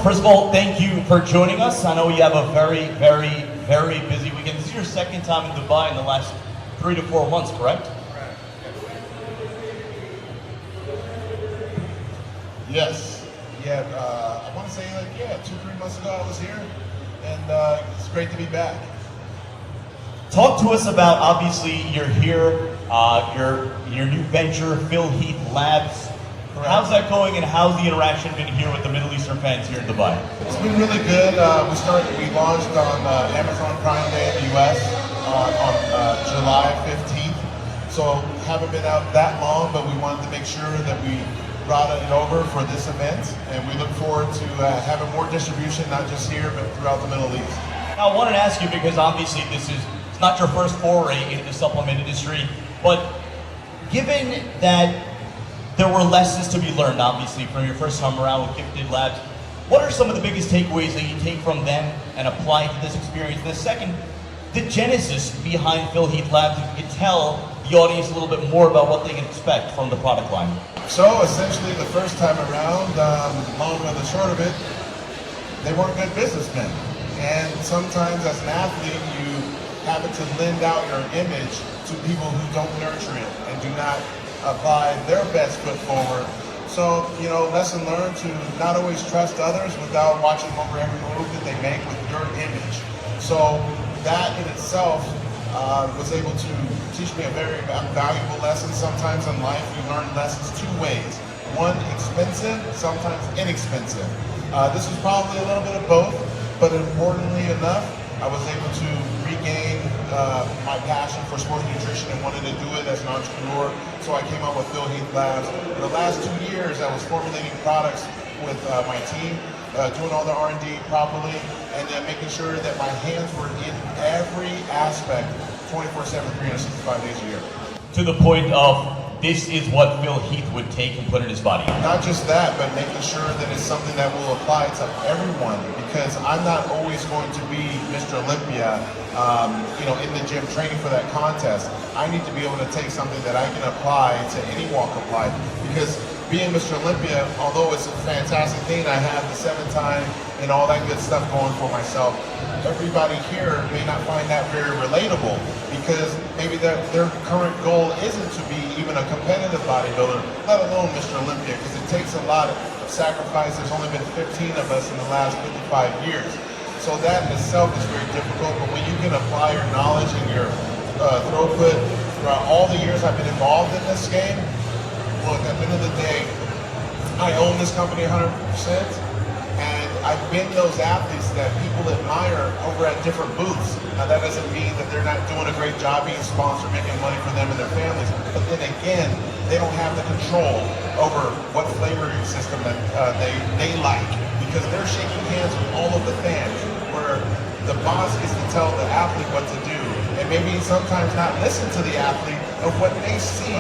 first of all, thank you for joining us. I know you have a very, very, very busy weekend. This is your second time in Dubai in the last 3 to 4 months, correct? Yes. Yeah, I want to say 2-3 months ago I was here, and it's great to be back. Talk to us about, obviously, you're here, your new venture, HEATH'S Labs. Correct. How's that going, and how's the interaction been here with the Middle Eastern fans here in Dubai? It's been really good. We launched on Amazon Prime Day in the US on July 15th. So haven't been out that long, but we wanted to make sure that we brought it over for this event, and we look forward to having more distribution, not just here, but throughout the Middle East. Now, I wanted to ask you, because obviously it's not your first foray into the supplement industry, but given that there were lessons to be learned, obviously, from your first time around with HEATH'S Labs, what are some of the biggest takeaways that you take from them and apply to this experience? And the second, the genesis behind HEATH'S Labs, if you could tell the audience a little bit more about what they can expect from the product line. So essentially the first time around, long and the short of it, they weren't good businessmen. And sometimes as an athlete, you have to lend out your image to people who don't nurture it and do not apply their best foot forward. So, lesson learned to not always trust others without watching over every move that they make with your image. So that in itself was able to teach me a very valuable lesson. Sometimes in life you learn lessons two ways. One, expensive, sometimes inexpensive. This was probably a little bit of both, but importantly enough, I was able to regain my passion for sports nutrition and wanted to do it as an entrepreneur. So I came up with HEATH'S Labs. For the last 2 years, I was formulating products with my team, doing all the R&D properly, and then making sure that my hands were in every aspect, 24/7, 365 days a year. To the point of, this is what HEATH'S would take and put in his body. Not just that, but making sure that it's something that will apply to everyone, because I'm not always going to be Mr. Olympia, in the gym training for that contest. I need to be able to take something that I can apply to any walk of life, because being Mr. Olympia, although it's a fantastic thing, I have the 7-time and all that good stuff going for myself. Everybody here may not find that very relatable, because maybe their current goal isn't to be even a competitive bodybuilder, let alone Mr. Olympia, because it takes a lot of sacrifice. There's only been 15 of us in the last 55 years. So that in itself is very difficult, but when you can apply your knowledge and your throughput throughout all the years I've been involved in this game, look, at the end of the day, I own this company 100%, and I've been those athletes that people admire over at different booths. Now that doesn't mean that they're not doing a great job being sponsored, making money for them and their families, but then again, they don't have the control over what flavoring system that they like, because they're shaking hands with all of the fans, where the boss is to tell the athlete what to do, and maybe sometimes not listen to the athlete of what they see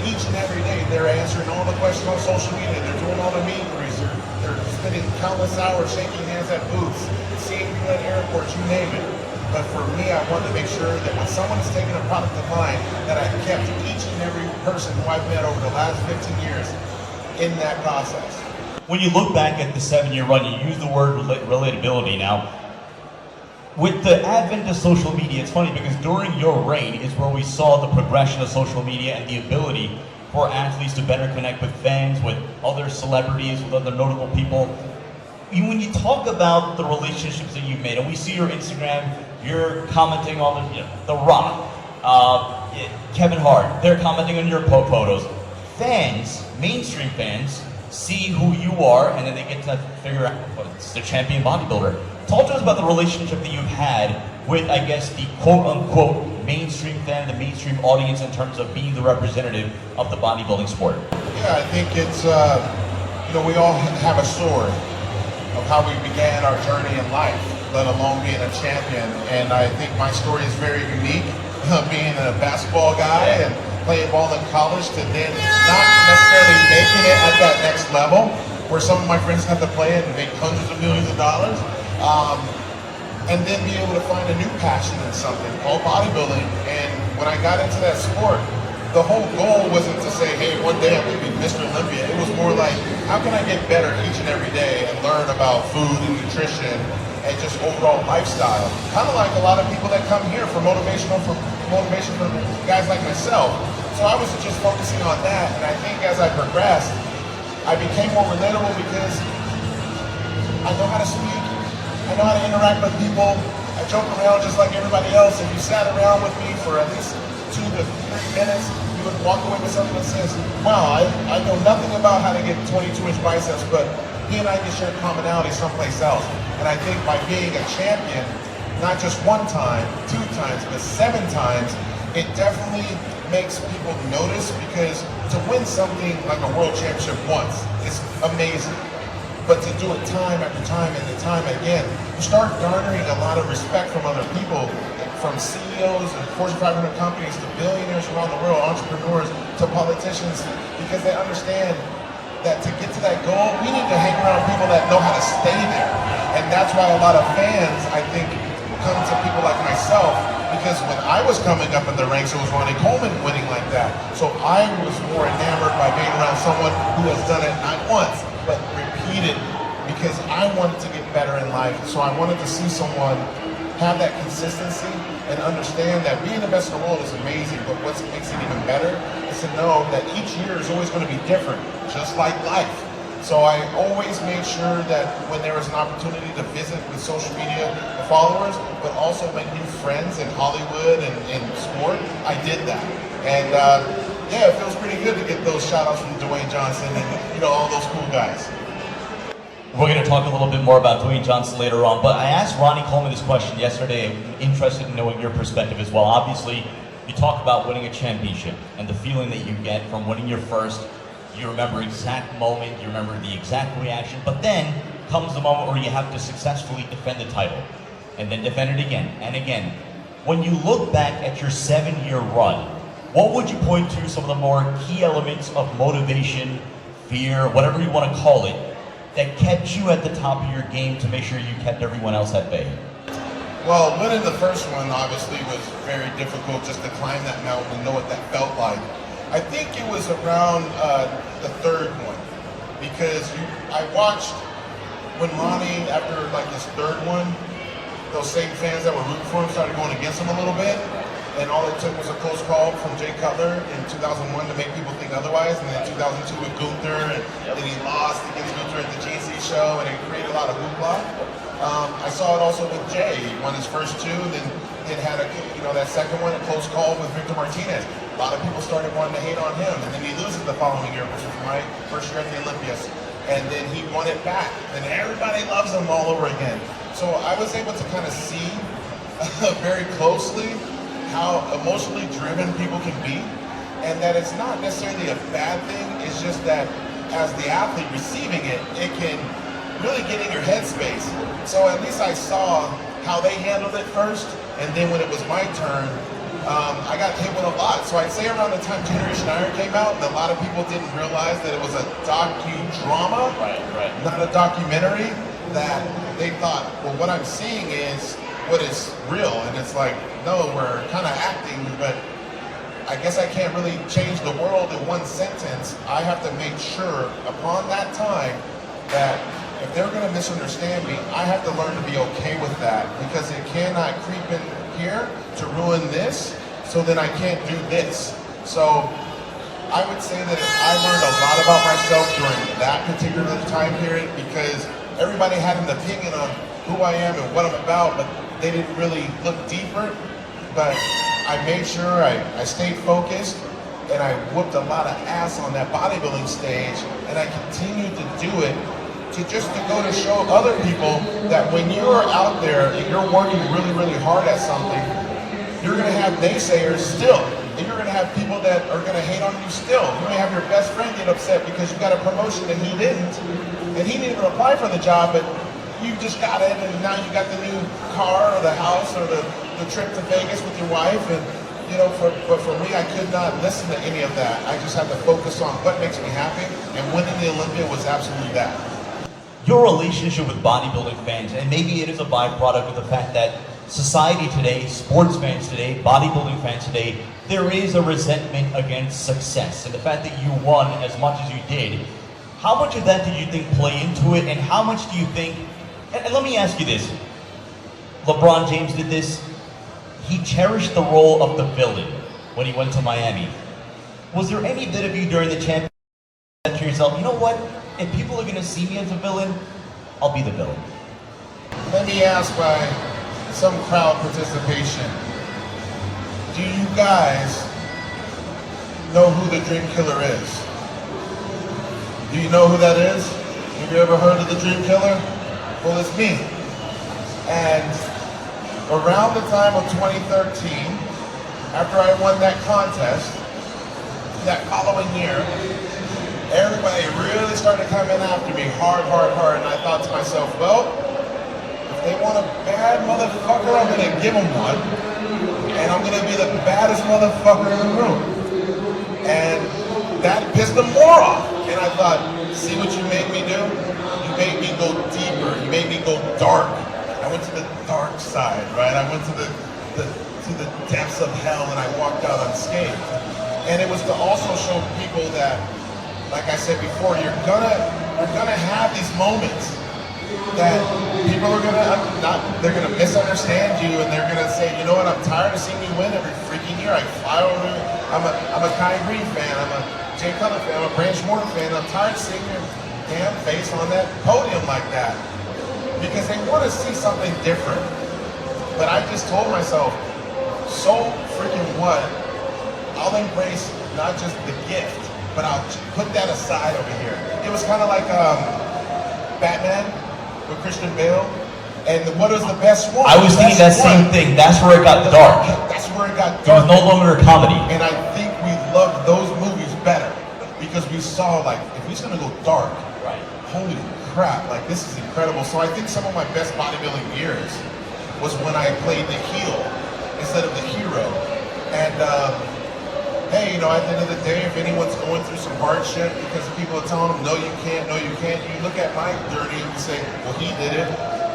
each and every day. They're answering all the questions on social media, they're doing all the meet and greets, they're spending countless hours shaking hands at booths, seeing people at airports, you name it. But for me, I wanted to make sure that when someone is taking a product of mine, that I kept each and every person who I've met over the last 15 years in that process. When you look back at the 7-year run, you use the word relatability now. With the advent of social media, it's funny because during your reign is where we saw the progression of social media and the ability for athletes to better connect with fans, with other celebrities, with other notable people. When you talk about the relationships that you've made, and we see your Instagram, you're commenting on The Rock, Kevin Hart, they're commenting on your photos. Fans, mainstream fans, see who you are, and then they get to figure out, it's the champion bodybuilder. Talk to us about the relationship that you've had with, I guess, the quote-unquote mainstream fan, the mainstream audience, in terms of being the representative of the bodybuilding sport. Yeah, I think it's, we all have a story of how we began our journey in life, let alone being a champion. And I think my story is very unique, being a basketball guy and playing ball in college to then not necessarily making it at that next level, where some of my friends have to play it and make hundreds of millions of dollars. And then be able to find a new passion in something called bodybuilding. And when I got into that sport, the whole goal wasn't to say, hey, one day I'm going to be Mr. Olympia. It was more like, how can I get better each and every day and learn about food and nutrition and just overall lifestyle? Kind of like a lot of people that come here for motivation for guys like myself. So I was just focusing on that, and I think as I progressed, I became more relatable because I know how to speak, I know how to interact with people. I joke around just like everybody else. If you sat around with me for at least 2 to 3 minutes, you would walk away with something that says, wow, I know nothing about how to get 22-inch biceps, but he and I can share commonality someplace else. And I think by being a champion, not just 1 time, 2 times, but 7 times, it definitely makes people notice, because to win something like a world championship once is amazing. But to do it time after time and time again, you start garnering a lot of respect from other people, from CEOs and Fortune 500 companies to billionaires around the world, entrepreneurs to politicians, because they understand that to get to that goal, we need to hang around people that know how to stay there. And that's why a lot of fans, I think, come to people like myself, because when I was coming up in the ranks, it was Ronnie Coleman winning like that. So I was more enamored by being around someone who has done it not once, but repeatedly, because I wanted to get better in life. So I wanted to see someone have that consistency and understand that being the best in the world is amazing, but what makes it even better is to know that each year is always going to be different, just like life. So I always made sure that when there was an opportunity to visit with social media followers, but also make new friends in Hollywood and in sport, I did that. And yeah, it feels pretty good to get those shout outs from Dwayne Johnson and all those cool guys. We're going to talk a little bit more about Dwayne Johnson later on, but I asked Ronnie Coleman this question yesterday. I'm interested in knowing your perspective as well. Obviously, you talk about winning a championship and the feeling that you get from winning your first. You remember exact moment, you remember the exact reaction, but then comes the moment where you have to successfully defend the title, and then defend it again and again. When you look back at your 7-year run, what would you point to some of the more key elements of motivation, fear, whatever you want to call it, that kept you at the top of your game to make sure you kept everyone else at bay? Well, winning the first one obviously was very difficult, just to climb that mountain and know what that felt like. I think it was around the third one, because I watched when Ronnie, after like his third one, those same fans that were rooting for him started going against him a little bit, and all it took was a close call from Jay Cutler in 2001 to make people think otherwise, and then 2002 with Gunther, and then he lost against Gunther at the GC show, and it created a lot of hoopla. I saw it also with Jay. He won his first 2, then it had that second one, a close call with Victor Martinez. A lot of people started wanting to hate on him, and then he loses the following year, which was my first year at the Olympias, and then he won it back, and everybody loves him all over again. So I was able to kind of see very closely how emotionally driven people can be, and that it's not necessarily a bad thing. It's just that as the athlete receiving it, it can really get in your headspace. So at least I saw how they handled it first, and then when it was my turn, I got hit with a lot. So I'd say around the time Generation Iron came out, and a lot of people didn't realize that it was a docudrama, not a documentary, that they thought, well, what I'm seeing is what is real. And it's like, no, we're kind of acting, but I guess I can't really change the world in one sentence. I have to make sure upon that time that if they're going to misunderstand me, I have to learn to be okay with that, because it cannot creep in here to ruin this, so then I can't do this. So I would say that I learned a lot about myself during that particular time period, because everybody had an opinion on who I am and what I'm about, but they didn't really look deeper. But I made sure I stayed focused, and I whooped a lot of ass on that bodybuilding stage, and I continued to do it to go to show other people that when you're out there and you're working really, really hard at something, you're going to have naysayers still, and you're going to have people that are going to hate on you still. You may have your best friend get upset because you got a promotion and he didn't, and he didn't even apply for the job, but you just got it, and now you got the new car or the house or the trip to Vegas with your wife, and but for me, I could not listen to any of that. I just had to focus on what makes me happy, and winning the Olympia was absolutely that. Your relationship with bodybuilding fans, and maybe it is a byproduct of the fact that society today, sports fans today, bodybuilding fans today, there is a resentment against success. And the fact that you won as much as you did, how much of that did you think play into it? And how much do you think, and let me ask you this, LeBron James did this, he cherished the role of the villain when he went to Miami. Was there any bit of you during the championship that said to yourself, you know what, if people are gonna see me as a villain, I'll be the villain? Let me ask by some crowd participation. Do you guys know who the Dream Killer is? Do you know who that is? Have you ever heard of the Dream Killer? Well, it's me. And around the time of 2013, after I won that contest, that following year, everybody really started coming after me hard, and I thought to myself, well, if they want a bad motherfucker, I'm gonna give them one, and I'm gonna be the baddest motherfucker in the room. And that pissed them more off. And I thought, see what you made me do? You made me go deeper, you made me go dark. I went to the dark side, right? I went to the depths of hell, and I walked out unscathed. And it was to also show people that, like I said before, you're gonna have these moments that people are they're gonna misunderstand you, and they're gonna say, you know what, I'm tired of seeing you win every freaking year. I fly over. I'm a Kai Green fan. I'm a Jay Cutler fan. I'm a Branch Morton fan. I'm tired of seeing your damn face on that podium like that, because they want to see something different. But I just told myself, so freaking what? I'll embrace not just the gift, but I'll put that aside over here. It was kind of like Batman with Christian Bale. And what was the best one? I was thinking that same thing. That's where it got dark. That's where it got It dark. was no longer a comedy. And I think we loved those movies better because we saw, like, if he's gonna go dark, Right. holy crap, like, this is incredible. So I think some of my best bodybuilding years was when I played the heel instead of the hero. And hey, you know, at the end of the day, if anyone's going through some hardship because people are telling them, no, you can't, you look at my journey and you say, well, he did it.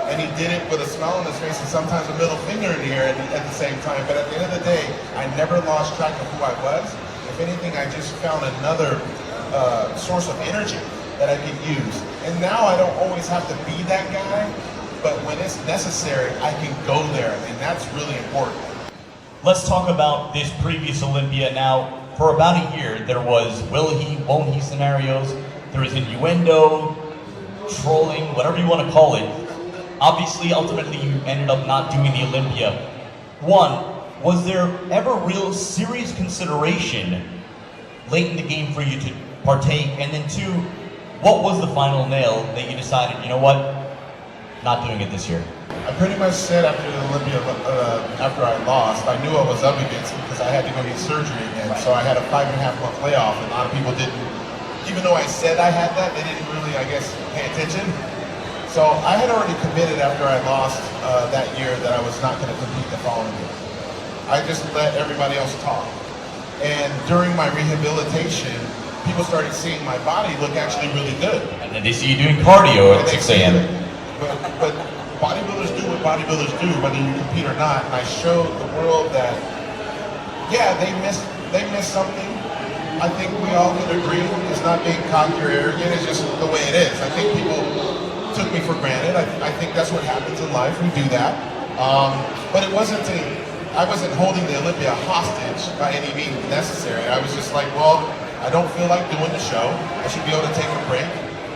And he did it with a smile on his face and sometimes a middle finger in the air at the same time. But at the end of the day, I never lost track of who I was. If anything, I just found another source of energy that I could use. And now I don't always have to be that guy, but when it's necessary, I can go there, and that's really important. Let's talk about this previous Olympia. Now, for about a year, there was will he, won't he scenarios. There was innuendo, trolling, whatever you want to call it. Obviously, ultimately, you ended up not doing the Olympia. One, was there ever real serious consideration late in the game for you to partake? And then two, what was the final nail that you decided, you know what, not doing it this year? I pretty much said after the Olympia, after I lost, I knew I was up against it because I had to go get surgery again. Right. So I had a 5.5-month layoff, and a lot of people didn't, even though I said I had that, they didn't really, I guess, pay attention. So I had already committed after I lost that year that I was not going to compete the following year. I just let everybody else talk. And during my rehabilitation, people started seeing my body look actually really good. And then they see you doing cardio at 6 a.m. But bodybuilders do what bodybuilders do, whether you compete or not. And I showed the world that, yeah, they missed something. I think we all can agree. It's not being cocky or arrogant. It's just the way it is. I think people took me for granted. I think that's what happens in life. We do that. But it wasn't I wasn't holding the Olympia hostage by any means necessary. I was just like, well, I don't feel like doing the show. I should be able to take a break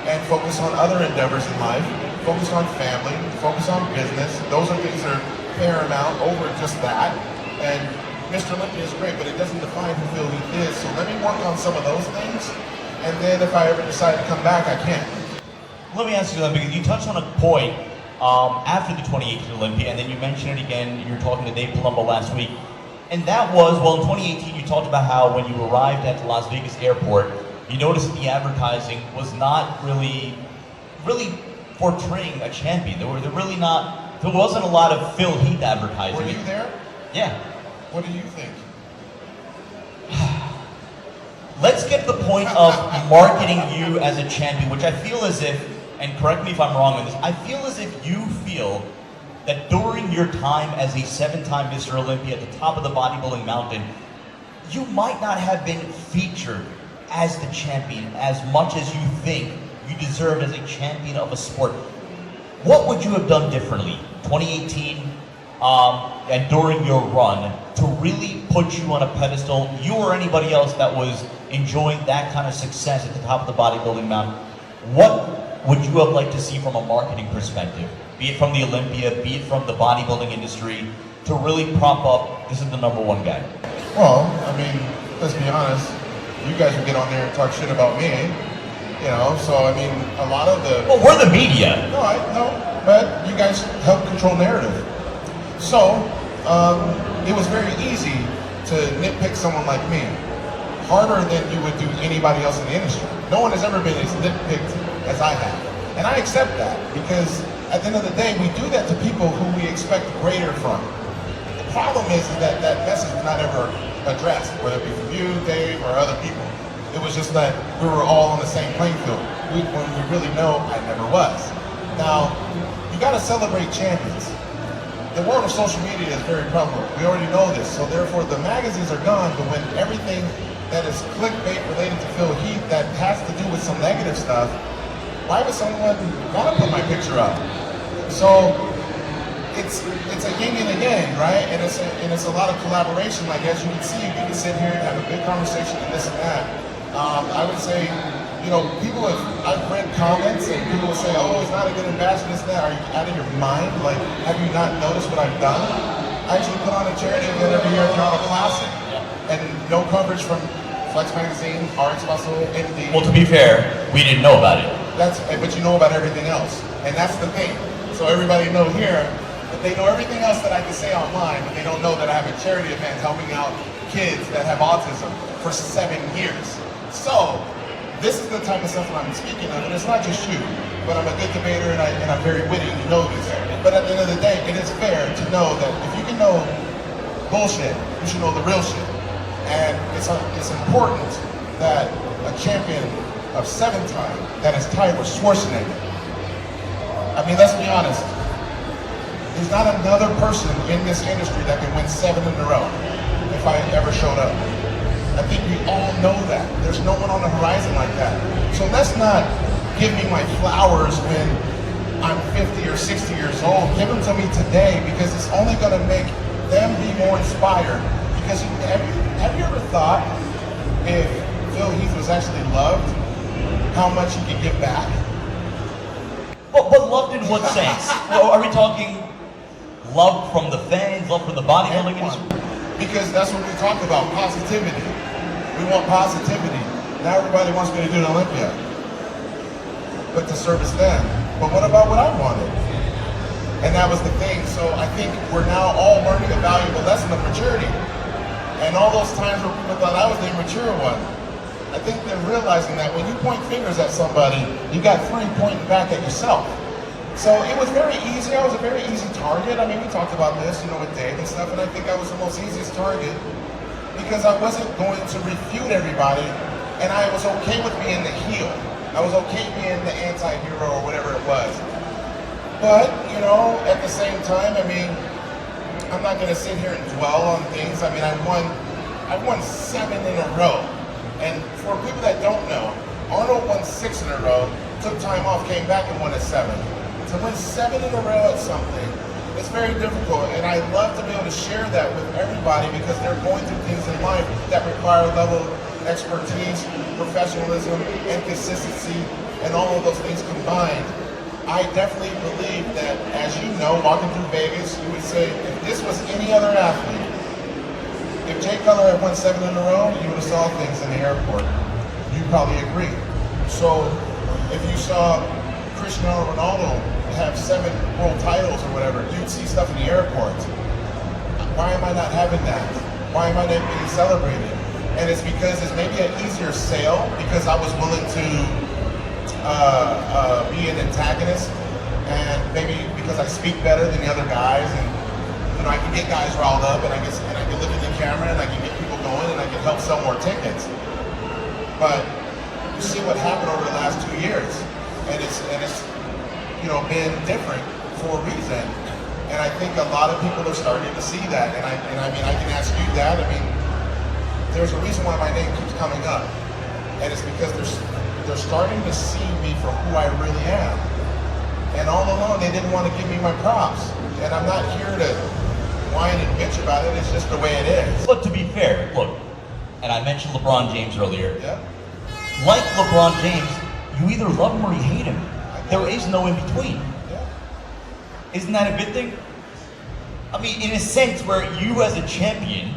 and focus on other endeavors in life. Focus on family, focus on business. Those are things that are paramount over just that. And Mr. Olympia is great, but it doesn't define who Phil Heath is. So let me work on some of those things. And then if I ever decide to come back, I can. Let me ask you that, because you touched on a point after the 2018 Olympia, and then you mentioned it again, you were talking to Dave Palumbo last week. And that was, well, in 2018, you talked about how when you arrived at the Las Vegas airport, you noticed that the advertising was not really portraying a champion. There wasn't a lot of Phil Heath advertising. Were you there? Yeah. What do you think? Let's get to the point of marketing you as a champion, which I feel as if, and correct me if I'm wrong on this, I feel as if you feel that during your time as a 7-time Mr. Olympia at the top of the bodybuilding mountain, you might not have been featured as the champion as much as you think you deserved as a champion of a sport. What would you have done differently, 2018, and during your run, to really put you on a pedestal, you or anybody else that was enjoying that kind of success at the top of the bodybuilding mountain? What would you have liked to see from a marketing perspective, be it from the Olympia, be it from the bodybuilding industry, to really prop up, this is the #1 guy? Well, I mean, let's be honest, you guys would get on there and talk shit about me, you know, so I mean, a lot of the... Well, we're the media. No, but you guys help control narrative. So, it was very easy to nitpick someone like me, harder than you would do anybody else in the industry. No one has ever been as nitpicked as I have. And I accept that, because at the end of the day, we do that to people who we expect greater from. The problem is that that message was not ever addressed, whether it be from you, Dave, or other people. It was just that we were all on the same playing field, when we really know I never was. Now, you gotta celebrate champions. The world of social media is very prevalent. We already know this, so therefore the magazines are gone, but when everything that is clickbait related to Phil Heath that has to do with some negative stuff, why would someone want to put my picture up? So it's a yin and a yang, right? And it's a lot of collaboration. Like as you can see, we can sit here and have a good conversation and this and that. I would say, you know, I've read comments and people will say, oh, he's not a good ambassador, this and that. Are you out of your mind? Like, have you not noticed what I've done? I actually put on a charity event every year at Toronto Classic, and no coverage from Flex Magazine, RXMuscle, anything. Well, to be fair, we didn't know about it. But you know about everything else, and that's the thing. So everybody know here, but they know everything else that I can say online, but they don't know that I have a charity event helping out kids that have autism for 7 years. So this is the type of stuff that I'm speaking of, and it's not just you, but I'm a good debater and I'm very witty, you know this. But at the end of the day, it is fair to know that if you can know bullshit, you should know the real shit. And it's important that a champion of 7-time that is tied with Schwarzenegger. I mean, let's be honest. There's not another person in this industry that can win 7 in a row if I ever showed up. I think we all know that. There's no one on the horizon like that. So let's not give me my flowers when I'm 50 or 60 years old. Give them to me today, because it's only going to make them be more inspired. Because have you ever thought if Phil Heath was actually loved, how much he could give back? But loved in what sense? Are we talking love from the fans, love from the bodybuilding industry? Because that's what we talk about, positivity. We want positivity. Now everybody wants me to do an Olympia, but to service them. But what about what I wanted? And that was the thing. So I think we're now all learning a valuable lesson of maturity. And all those times where people thought I was the immature one, I think they're realizing that when you point fingers at somebody, you got 3 pointing back at yourself. So it was very easy. I was a very easy target. I mean, we talked about this, you know, with Dave and stuff, and I think I was the most easiest target because I wasn't going to refute everybody, and I was okay with being the heel. I was okay being the anti-hero or whatever it was. But, you know, at the same time, I mean, I'm not going to sit here and dwell on things. I mean, I won 7 in a row. And for people that don't know, Arnold won 6 in a row, took time off, came back and won a 7. To win 7 in a row at something, it's very difficult, and I love to be able to share that with everybody because they're going through things in life that require a level of expertise, professionalism, and consistency, and all of those things combined. I definitely believe that, as you know, walking through Vegas, you would say, if this was any other athlete, if Jay Cutler had won 7 in a row, you would have saw things in the airport. You probably agree. So, if you saw Cristiano Ronaldo have 7 world titles or whatever, you'd see stuff in the airport. Why am I not having that? Why am I not being celebrated? And it's because it's maybe an easier sale because I was willing to be an antagonist, and maybe because I speak better than the other guys, and you know I can get guys riled up, and I can look at the camera, and I can get people going, and I can help sell more tickets. But you see what happened over the last 2 years, and it's you know, been different for a reason. And I think a lot of people are starting to see that. And I mean, I can ask you that. I mean, there's a reason why my name keeps coming up. And it's because they're starting to see me for who I really am. And all along, they didn't want to give me my props. And I'm not here to whine and bitch about it. It's just the way it is. But to be fair, look, and I mentioned LeBron James earlier. Yeah. Like LeBron James, you either love him or you hate him. There is no in between. Yeah. Isn't that a good thing? I mean, in a sense where you as a champion,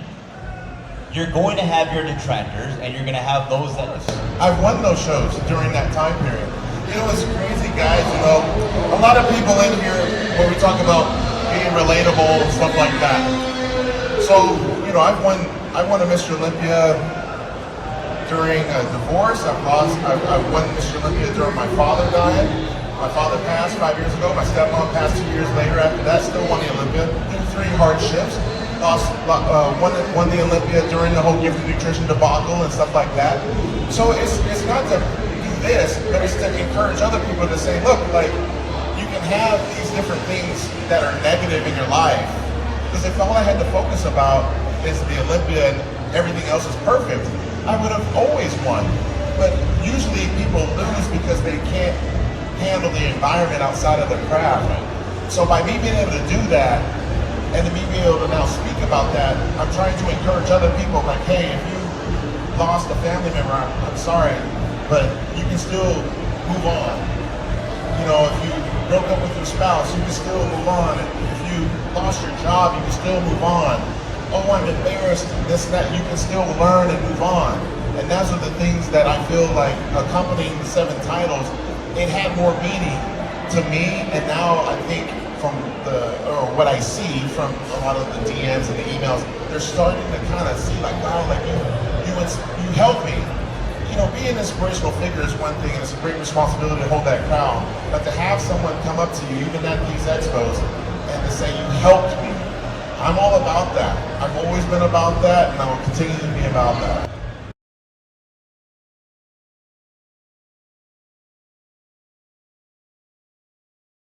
you're going to have your detractors and you're going to have those that... I've won those shows during that time period. You know, it's crazy, guys. You know, a lot of people in here, when we talk about being relatable and stuff like that. So, you know, I won a Mr. Olympia during a divorce. I've won Mr. Olympia during my father dying. My father passed 5 years ago. My stepmom passed 2 years later. After that, still won the Olympia. Through 3 hardships. Won the Olympia during the whole gifted nutrition debacle and stuff like that. So it's not to do this, but it's to encourage other people to say, look, like, you can have these different things that are negative in your life. Because if all I had to focus about is the Olympia and everything else is perfect, I would have always won. But usually people lose because they can't handle the environment outside of their craft. So by me being able to do that, and to me being able to now speak about that, I'm trying to encourage other people, like, hey, if you lost a family member, I'm sorry, but you can still move on. You know, if you broke up with your spouse, you can still move on. If you lost your job, you can still move on. Oh, I'm embarrassed, this and that, you can still learn and move on. And those are the things that I feel like accompanying the 7 titles, it had more meaning to me, and now I think from what I see from a lot of the DMs and the emails, they're starting to kind of see like, wow, like you helped me. You know, being an inspirational figure is one thing, and it's a great responsibility to hold that crown. But to have someone come up to you, even at these expos, and to say, you helped me, I'm all about that. I've always been about that, and I will continue to be about that.